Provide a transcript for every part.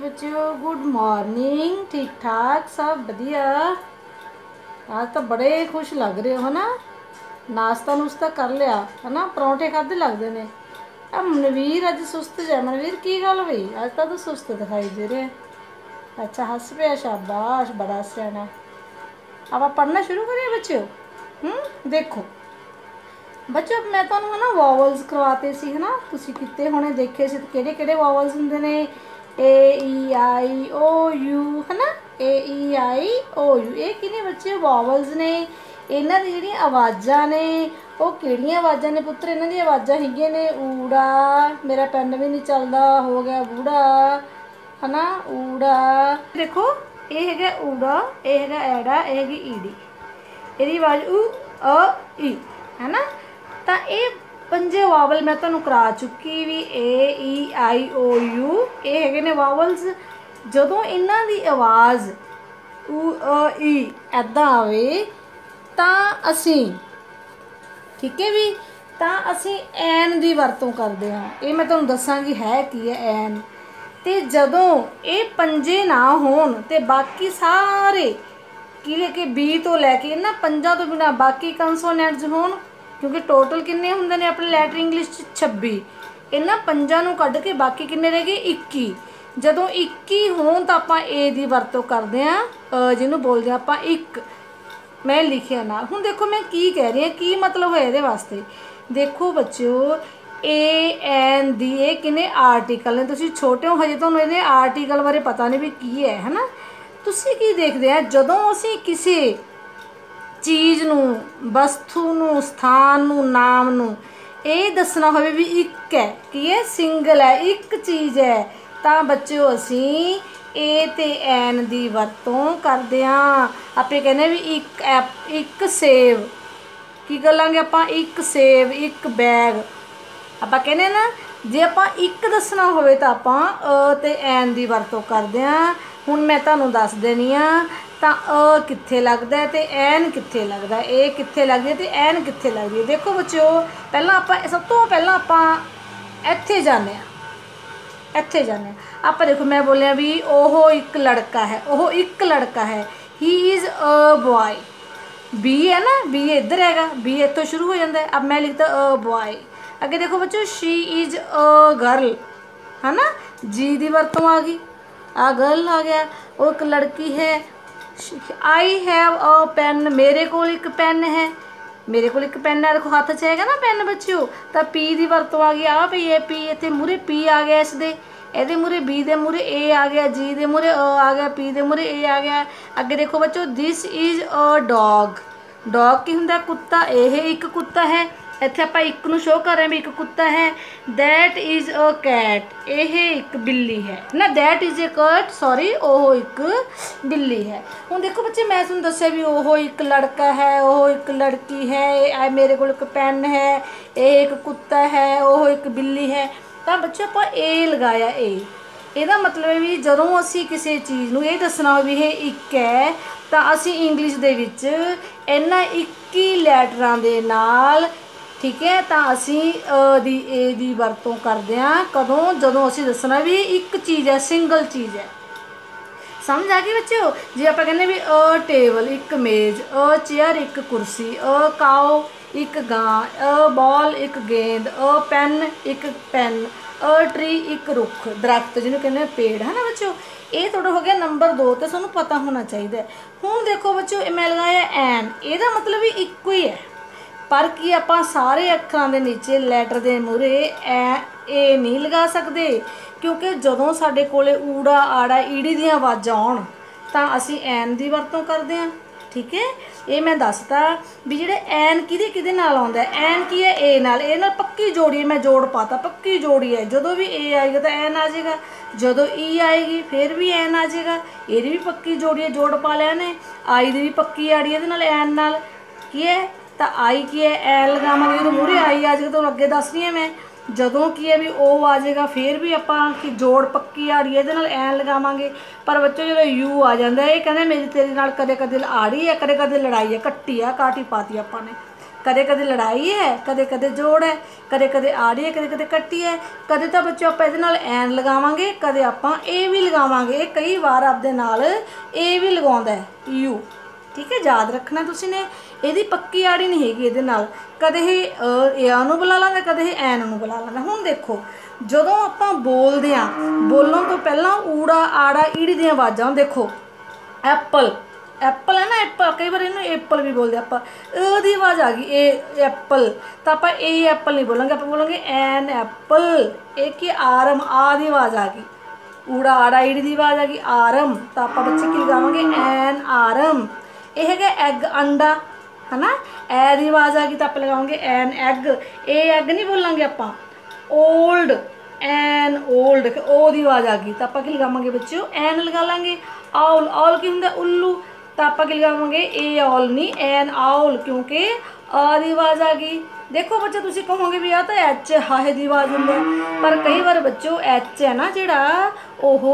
बच्चों good morning. ठीक ठाक सब बढ़िया। आज तो बड़े खुश लग रहे हो है ना। नाश्ता नुश्ता कर लिया है ना। परौंठे खाधे लगते ने। अब मनवीर अज सुस्त जा। मनवीर की गल हुई अज तो सुस्त दिखाई दे रहे। अच्छा हस पे। शाबाश बड़ा सियाना। आप पढ़ना शुरू करिए बच्चों। देखो बच्चों मैं तो है ना वॉवल्स करवाते सी है ना। तुसी किते होने देखे से किहड़े किहड़े वॉवल्स हुंदे ने। ए ई आई ओ यू है ना। ए ई आई ओ यू ये किने बच्चे वॉवल्स ने। इन्हां दी जिहड़ियां आवाज़ां ने वो किहड़ियां आवाज़ां ने पुत्तर। इन्हां दी आवाज़ां हैगियां ने ऊड़ा। मेरा पेन भी नहीं चलदा हो गया बूढ़ा है ना। ऊड़ा देखो ये हैगा ऊड़ा ये हैगा ऐड़ा ये हैगी ईड़ी। ਇਹਦੀ आवाज़ ऊ अ ई है ना। तो ये पंजे वावल मैं तुहानूं करा चुकी भी ए ई आई ओ यू ये हैगे ने वावल्स। जदों इन्हां दी आवाज़ ऊ अ ई ऐदां आवे तां असीं ठीक है भी तां असीं ऐन दी वरतों करदे हां। ये मैं तुहानूं दस्सांगी है की है ऐन। ते जदों ये पंजे ना होण ते बाकी सारे की लेके बी तो लैके इन्हां पंजां तो बिना बाकी कंसोनेंट्स होण क्योंकि टोटल किन्ने हुंदे ने अपने लैटर इंग्लिश 26 इन्हां पंजां नूं कढ के बाकी किन्ने रह गए 21। जदों 21 होण तां आपां ए दी वरतों करदे हां जिहनूं बोलदे आपां एक। मैं लिखिया नाल हुण देखो मैं की कह रही हां की मतलब है इहदे वास्ते। देखो बच्चों ए एन दी ए किन्ने आर्टिकल ने। तुसीं छोटे हो हजे तुहानूं इहदे आर्टिकल बारे पता नहीं भी की है ना। तुसीं की देखदे आ जदों असीं किसी चीज़ नूं वस्तु नूं स्थान नूं नाम नूं ये दसना होवे भी एक है कि ये सिंगल है एक चीज़ है तां बच्चों असीं ए ते एन दी वरतों करदे हां। आपे कहने भी एक सेब की करांगे आपां एक सेब एक बैग आपां कहने ना। जे आपां एक दसना होवे तां आपां अ ते एन दी वरतों करदे हां। हुण मैं तुहानूं दस देनी आ तां अ कित्थे लगदा है ते एन कित्थे लगदा है। ए कित्थे लगदी है ते एन कित्थे लगदी है। देखो बच्चों पहलां आपां सब तो पहलां आपां इत्थे जाने इत्थे जाने आपां देखो मैं बोलिया भी ओहो एक लड़का है ओहो एक लड़का है। He is a boy. B है ना बी इधर हैगा बी इत्थों शुरू हो जाता है। अब मैं लिखता अ बॉय। अगे देखो बच्चों शी इज़ अ गर्ल है ना। जी दी वरतों आ गई आ गर्ल आ गया। वो एक लड़की है। आई हैव अ पेन मेरे को एक पेन है। मेरे को एक पेन है देखो हाथ च हैगा ना पेन बच्चों। तो पी की वरतों आ गई आ पई है पी इत्थे मूहरे पी आ गया इसदे ਇਹਦੇ ਮੂਹਰੇ बी ਦੇ ਮੂਹਰੇ ए आ गया जी ਦੇ ਮੂਹਰੇ अ आ गया पी ਦੇ ਮੂਹਰੇ ए आ गया। ਅੱਗੇ देखो बच्चों this is a dog. Dog की ਹੁੰਦਾ ਕੁੱਤਾ ਇਹ ਇੱਕ ਕੁੱਤਾ है। ਇੱਥੇ ਆਪਾਂ ਇੱਕ ਨੂੰ ਸ਼ੋ ਕਰ ਰਹੇ ਵੀ ਇੱਕ ਕੁੱਤਾ है। दैट इज़ अ कैट ਇਹ ਇੱਕ ਬਿੱਲੀ है ना। That is a cat sorry ਉਹ ਇੱਕ ਬਿੱਲੀ है। ਹੁਣ देखो बच्चे मैं ਤੁਹਾਨੂੰ ਦੱਸਿਆ ਵੀ ਉਹ ਇੱਕ लड़का है ਉਹ ਇੱਕ लड़की है मेरे को एक पेन है ਇਹ ਇੱਕ ਕੁੱਤਾ है ਉਹ ਇੱਕ ਬਿੱਲੀ है। ਤਾਂ ਬੱਚੇ ਆਪਾਂ ए लगाया ए ਇਹਦਾ ਮਤਲਬ ਵੀ ਜਦੋਂ ਅਸੀਂ ਕਿਸੇ ਚੀਜ਼ ਨੂੰ ਇਹ ਦੱਸਣਾ ਹੋਵੇ ਇਹ ਇੱਕ ਹੈ ਤਾਂ ਅਸੀਂ ਇੰਗਲਿਸ਼ ਦੇ ਵਿੱਚ ਇਹਨਾਂ 21 ਲੈਟਰਾਂ ਦੇ ਨਾਲ ठीक है ਤਾਂ ਅਸੀਂ अ ਦੀ ए ਦੀ ਵਰਤੋਂ ਕਰਦੇ ਹਾਂ। ਕਦੋਂ ਜਦੋਂ ਅਸੀਂ ਦੱਸਣਾ ਵੀ ਇੱਕ ਚੀਜ਼ ਹੈ ਸਿੰਗਲ ਚੀਜ਼ ਹੈ। समझ आ गई बच्चों। जे आप कहने भी अ टेबल एक मेज़ अ चेयर एक कुर्सी अ काओ एक गां अ बॉल एक गेंद अ पेन एक पेन अ ट्री एक रुख दरख्त जिन्होंने कहने पेड़ है ना बच्चों। ये थोड़ा हो गया नंबर 2 तो सूँ पता होना चाहिए। हुण देखो बच्चों मैं लगाया एन ਇਹਦਾ मतलब भी इक्को ही है पर कि आप सारे अखरां दे नीचे लैटर के मूहरे ए नहीं लगा सकते क्योंकि जदों साडे कोले ऊड़ा आड़ा ईड़ी दी आवाज़ां आउण तां असीं एन दी वरतों करदे हां। ठीक है ये मैं दसता भी जिहड़े एन किहदे नाल आउंदा है। एन की है ए नाल ए नाल पक्की जोड़ी है। मैं जोड़ पाता पक्की जोड़ी है। जदों भी ए आएगा तो एन आ जाएगा जदों ई आएगी फिर भी एन आ जाएगा। ਇਹਦੀ भी पक्की जोड़ी है जोड़ पा लिया ने। आई दी भी पक्की आड़ी है नाल एन नाल की है तो आई की है एन लगावांगे जो मूहरे आई आ जाएगा तो अगे दस रही है मैं। जदों की है भी ओ आ जाएगा फिर भी आपां कि जोड़ पक्की आड़ी है एन लगावांगे। पर बच्चों जो यू आ जाता है ये कहते मेरी तेरे नाल कदे कदे आड़ी है कदे कदे लड़ाई है कट्टी है काटी पाती आपां ने कदे कदे लड़ाई है, कदे कदे जोड़ है, कदे कदे आड़ी है, कदे कदे कट्टी है, कदे तो बच्चों आप इहदे नाल एन लगावांगे, कदे आपां ए भी लगावांगे। कई बार आपदे नाल ए भी लगाउंदा है यू, ठीक है, याद रखना तुसीं ने। ਇਹਦੀ पक्की आड़ी नहीं हैगी ਇਹਦੇ ਨਾਲ, कदे ਇਹ ਆ ਨੂੰ बुला लांदा, कदे ਇਹ ਐਨ ਨੂੰ बुला लांदा। ਹੁਣ देखो ਜਦੋਂ ਆਪਾਂ बोलते हैं, बोलण तो पहला ऊड़ा आड़ा ईड़ी दी आवाज़ां, देखो एप्पल, एप्पल है ना, एप्पल, कई बार इन्हूं एप्पल भी बोलते आप, दी आवाज़ आ गई ए एप्पल, तो आप ए एप्पल नहीं बोलेंगे, आप बोलेंगे एन एप्पल। एक ही आरम, आ दी आवाज़ आ गई, ऊड़ा आड़ा ईड़ी दी आवाज़ आ गई आरम, तो आप बच्चे की लगावांगे एन आरम। यह है एग अंडा, है ना, ए दी आवाज़ आ गई तो आप लगाओगे एन एग, ए एग नहीं बोलेंगे आप। ओल्ड, एन ओल्ड, ओ दी आवाज़ आ गई तो आप लगावांगे बच्चों एन लगा लेंगे। आउल, आउल की होंगे उल्लू, तो आप लगावांगे ए आउल नहीं एन आउल, क्योंकि आ दी आवाज़ आ गई। देखो बच्चे तुसीं कहोगे भी आ तो एच हाहे दी आवाज़ होंगे, पर कई बार बच्चों एच है ना जिहड़ा ओह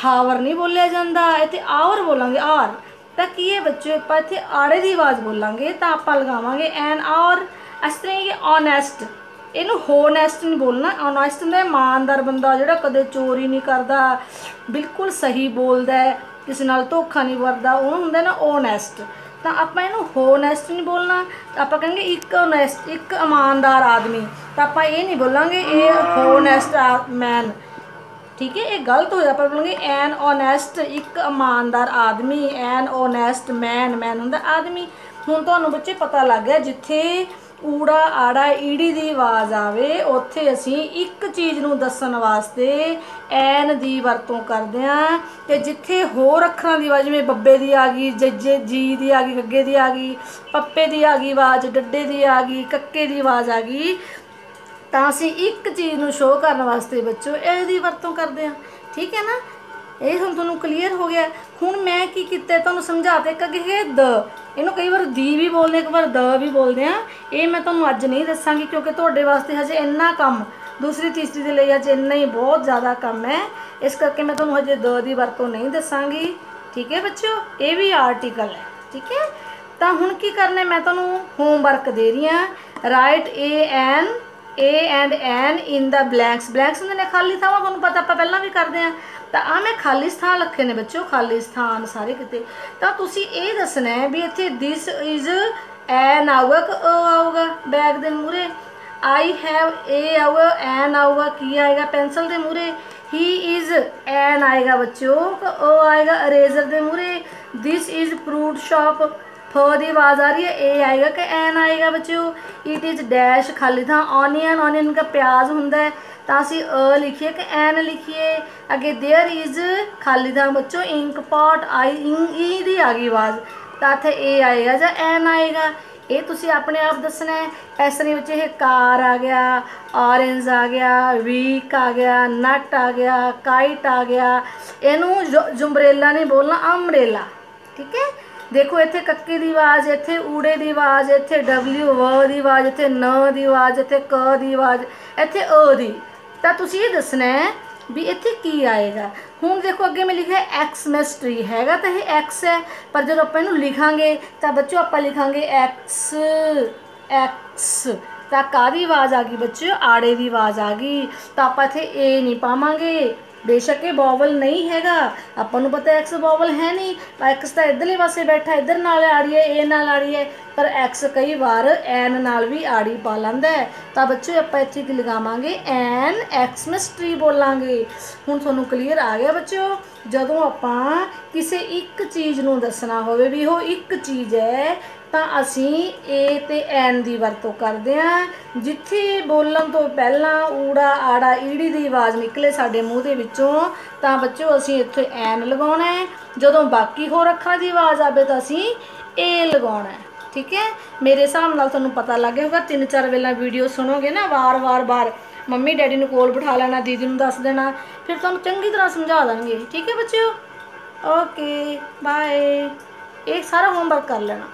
हावर नहीं बोलिया जाता, इत्थे आवर बोलांगे आर, तो की है बच्चों आप इत्थे आड़े की आवाज़ बोलांगे तो आप लगावांगे एन आर। इस तरह ही ऑनेस्ट, इनू होनेस्ट नहीं बोलना, ऑनेस्ट होंदा ईमानदार बंदा जिहड़ा कदे चोरी नहीं करता, बिल्कुल सही बोलदा है, किसी नाल धोखा नहीं करता, उहनूं हुंदा ना ऑनेस्ट। तो आप इनू होनेस्ट नहीं बोलना, आप कहेंगे एक ऑनेस्ट, एक ईमानदार आदमी, तो आप ये नहीं बोलांगे ए होनेस्ट मैन, ठीक है, ये गलत हो जाता। बोलेंगे एन ऑनेस्ट, एक ईमानदार आदमी, एन ऑनेस्ट मैन, मैन होंदा आदमी। हुण तुहानूं बच्चे पता लग गया जिथे ऊड़ा आड़ा ईड़ी दी आवाज़ आवे उत्थे असीं एक चीज़ नूं दस्सण वास्ते एन दी वरतों करदे हां, ते जिथे होर अखरां दी आवाज़ जिवें बब्बे दी आ गई, जज्जे जी दी आ गई, गग्गे दी आ गई, पप्पे दी आ गई आवाज़, डड्डे दी आ गई, कक्के दी आवाज़ आ गई, तो असीं एक चीज़ नूं शो करने वास्ते बच्चों इहदी वरतों करदे हां, ठीक है ना। ये हुण तुहानूं क्लीयर हो गया। हुण मैं की कीता तुहानूं समझाते, एक अगे है द, इनू कई बार दी भी बोलते, एक बार द भी बोलते हैं, ये मैं तुहानूं अज नहीं दसांगी क्योंकि तुहाडे वास्ते हजे इन्ना काम, दूसरी तीसरी के लिए अजे इन्ना ही बहुत ज़्यादा काम है, इस करके मैं तुहानूं हजे द दी वरतों नहीं दसांगी, ठीक है बच्चों। ये भी आर्टिकल है, ठीक है। तो हुण की करना, मैं तुहानूं होमवर्क दे रही हाँ, write a and an in the blanks, blanks होंदे ने खाली थावां, तुहानूं पता आपां पहलां भी करदे हां, तो आ मैं खाली स्थान रखे ने बच्चों, खाली स्थान सारे किते। तो तुसीं ये दसना है भी इत्थे दिस इज़ एन आऊगा कि अ आऊगा बैग दे मूहरे, आई हैव ए आऊगा, एन आऊगा, की आएगा पेंसिल दे मूहरे, ही इज़ एन आएगा बच्चों कि अ आएगा अरेजर दे मूहरे, दिस इज़ फ्रूट शॉप, फ दी आवाज़ आ रही है, ए आएगा कि एन आएगा बच्चों। इट इज़ डैश खाली था, ऑनियन, ऑनियन का प्याज होंदा है, तो असीं अ लिखिए कि एन लिखिए। अगे देयर इज़ खाली था बच्चों, इंक पॉट, आई ई दी आ गई आवाज़, तो इत्थे ए आएगा या एन आएगा, ये तुसीं अपने आप दसना है। इस तरह बच्चे कार आ गया, ऑरेंज आ गया, वीक आ गया, नट आ गया, काइट आ गया, इनू जुम्बरेला नहीं बोलना, अम्बरेला, ठीक है। देखो इत्थे कक्के दी आवाज़, इत्थे ऊड़े दी आवाज़, इत्थे डबल्यू व दी आवाज़, इत्थे न दी आवाज़, इत्थे क दी आवाज़, इत्थे अ दी। तो तुसीं ये दसना है भी इत्थे की आएगा। हुण देखो अगे मैं लिखा है एक्समेस्ट्री हैगा, तो ये एक्स है, पर जो आप इनू लिखांगे तो बच्चों आप लिखांगे एक्स एक्स, तो कादी आवाज़ आ गई बच्चों, आड़े की आवाज़ आ गई, तो आप इत्थे ए नहीं पावांगे, बेशक ये बॉवल नहीं हैगा, आपां नूं पता एक्स बॉवल है नहीं, एक्स तो इधरले पासे बैठा, इधर नाल आड़ी है, ए नाल आड़ी है, पर एक्स कई बार एन नाल भी आड़ी पा लैंदा है, तो बच्चों आपां इत्थे की लगावांगे एन एक्समेस्ट्री बोलांगे। हुण तुहानूं क्लीयर आ गया बच्चों, जदों आपां किसी एक चीज़ नूं दसना होवे भी वो एक चीज़ है, तो असीं ए ते एन की वरतों करते हैं। जिथे बोलन तो पहला ऊड़ा आड़ा ईड़ी की आवाज़ निकले साडे मूँह दे विचों, तो बच्चों असीं इत्थे एन लगाउणा है, जदों बाकी होर अखां की आवाज़ आवे तो असीं ए लगाउणा है, ठीक है। मेरे हिसाब नाल तुहानूं पता लग गया होगा, 3-4 वेला वीडियो सुनोगे ना बार मम्मी डैडी नूं कोल बिठा लेना, दीदी नूं दस देना, फिर तुहानूं चंगी तरह समझा देणगे, ठीक है बच्चों। ओके बाय, ये सारा होमवर्क कर लेना।